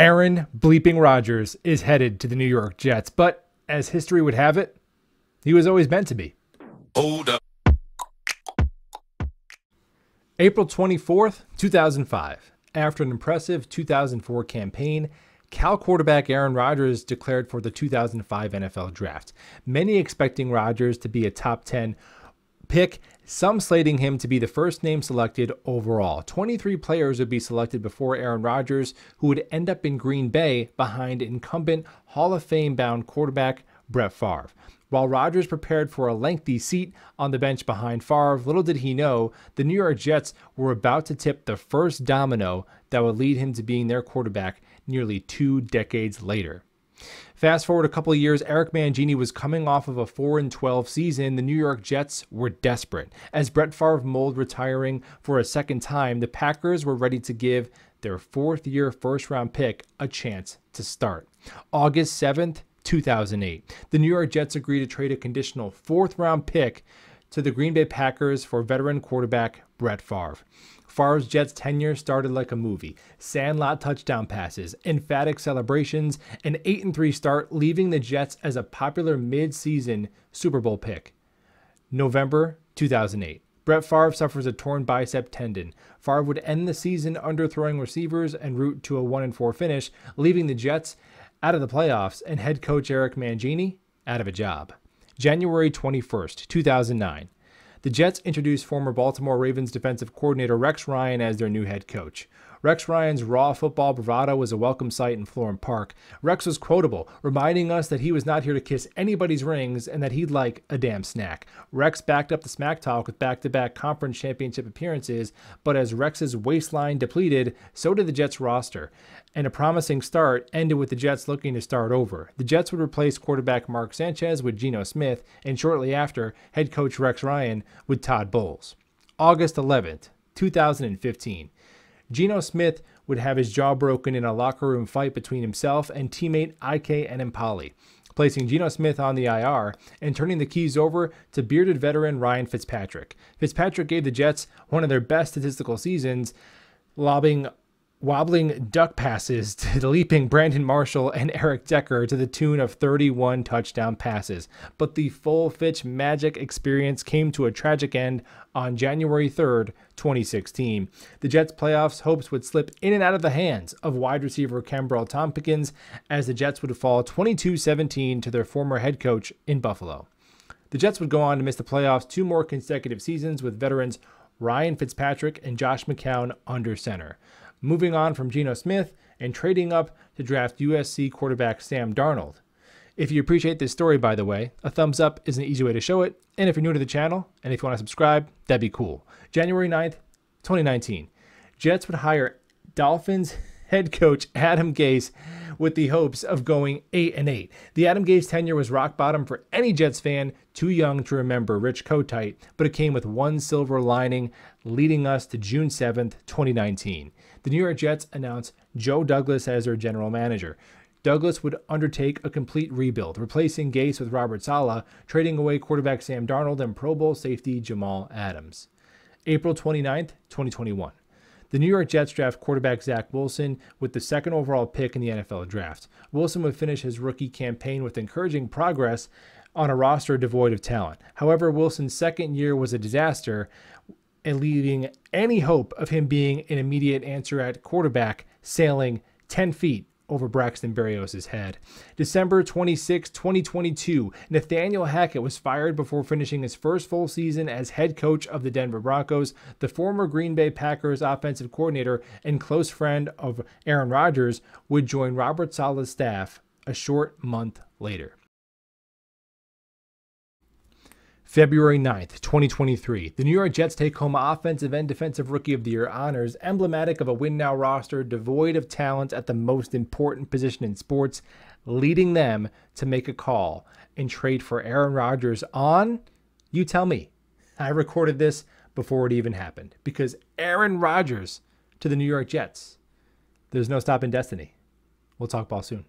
Aaron bleeping Rodgers is headed to the New York Jets, but as history would have it, he was always meant to be. Hold up. April 24th, 2005. After an impressive 2004 campaign, Cal quarterback Aaron Rodgers declared for the 2005 NFL Draft. Many expecting Rodgers to be a top 10 pick, some slating him to be the first name selected overall. 23 players would be selected before Aaron Rodgers, who would end up in Green Bay behind incumbent Hall of Fame-bound quarterback Brett Favre. While Rodgers prepared for a lengthy seat on the bench behind Favre, little did he know the New York Jets were about to tip the first domino that would lead him to being their quarterback nearly 2 decades later. Fast forward a couple of years, Eric Mangini was coming off of a 4-12 season. The New York Jets were desperate. As Brett Favre mulled retiring for a second time, the Packers were ready to give their fourth-year first-round pick a chance to start. August 7th, 2008. The New York Jets agreed to trade a conditional fourth-round pick to the Green Bay Packers for veteran quarterback Brett Favre. Favre's Jets tenure started like a movie. Sandlot touchdown passes, emphatic celebrations, an 8-3 start, leaving the Jets as a popular mid-season Super Bowl pick. November 2008. Brett Favre suffers a torn bicep tendon. Favre would end the season underthrowing receivers en route to a 1-4 finish, leaving the Jets out of the playoffs and head coach Eric Mangini out of a job. January 21st, 2009. The Jets introduced former Baltimore Ravens defensive coordinator Rex Ryan as their new head coach. Rex Ryan's raw football bravado was a welcome sight in Florham Park. Rex was quotable, reminding us that he was not here to kiss anybody's rings and that he'd like a damn snack. Rex backed up the smack talk with back-to-back conference championship appearances, but as Rex's waistline depleted, so did the Jets roster. And a promising start ended with the Jets looking to start over. The Jets would replace quarterback Mark Sanchez with Geno Smith, and shortly after, head coach Rex Ryan with Todd Bowles. August 11th, 2015. Geno Smith would have his jaw broken in a locker room fight between himself and teammate Ike Enemkpali, placing Geno Smith on the IR and turning the keys over to bearded veteran Ryan Fitzpatrick. Fitzpatrick gave the Jets one of their best statistical seasons, lobbing wobbling duck passes to the leaping Brandon Marshall and Eric Decker to the tune of 31 touchdown passes. But the full Fitch magic experience came to a tragic end on January 3rd, 2016. The Jets' playoffs hopes would slip in and out of the hands of wide receiver Kenbrell Tompkins as the Jets would fall 22-17 to their former head coach in Buffalo. The Jets would go on to miss the playoffs 2 more consecutive seasons with veterans Ryan Fitzpatrick and Josh McCown under center. Moving on from Geno Smith and trading up to draft USC quarterback Sam Darnold. If you appreciate this story, by the way, a thumbs up is an easy way to show it. And if you're new to the channel, and if you want to subscribe, that'd be cool. January 9th, 2019. Jets would hire Dolphins head coach Adam Gase with the hopes of going 8-8. The Adam Gase tenure was rock bottom for any Jets fan too young to remember Rich Kotite, but it came with one silver lining, leading us to June 7th, 2019. The New York Jets announced Joe Douglas as their general manager. Douglas would undertake a complete rebuild, replacing Gase with Robert Saleh, trading away quarterback Sam Darnold and Pro Bowl safety Jamal Adams. April 29th, 2021. The New York Jets draft quarterback Zach Wilson with the 2nd overall pick in the NFL Draft. Wilson would finish his rookie campaign with encouraging progress on a roster devoid of talent. However, Wilson's second year was a disaster, and leaving any hope of him being an immediate answer at quarterback sailing 10 feet over Braxton Berrios' head. December 26, 2022, Nathaniel Hackett was fired before finishing his first full season as head coach of the Denver Broncos. The former Green Bay Packers offensive coordinator and close friend of Aaron Rodgers would join Robert Saleh's staff a short month later. February 9th, 2023. The New York Jets take home Offensive and Defensive Rookie of the Year honors, emblematic of a win-now roster devoid of talent at the most important position in sports, leading them to make a call and trade for Aaron Rodgers on, you tell me. I recorded this before it even happened, because Aaron Rodgers to the New York Jets. There's no stopping destiny. We'll talk ball soon.